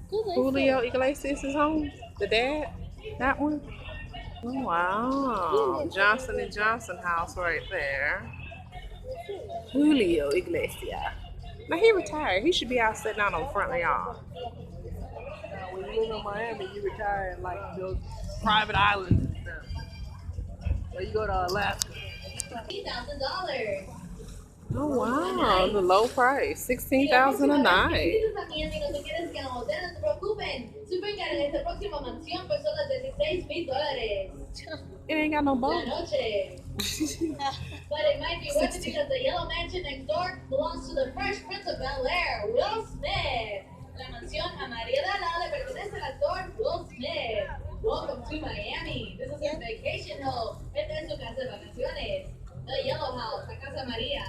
Julio Iglesias is home. The dad. That one. Oh, wow. Johnson and Johnson house right there. Julio Iglesias. Now he retired. He should be out sitting out on the front of y'all. Now, when you live in Miami, you retire in like those private islands and stuff. Or you go to Alaska. $3,000. Oh wow, the low price, 16,000 a night. También no te quedes en el hotel, no se preocupen. Supercar en esta próxima mansión por solo $16,000. It ain't got no La boat. noche. But it might be worth it because the yellow mansion next door belongs to the Fresh Prince of Bel-Air, Will Smith. La mansión amarilla de al lado le pertenece al actor Will Smith. Welcome to Miami. This is his vacation home. Esta es su casa de vacaciones. The Yellow House, la Casa María.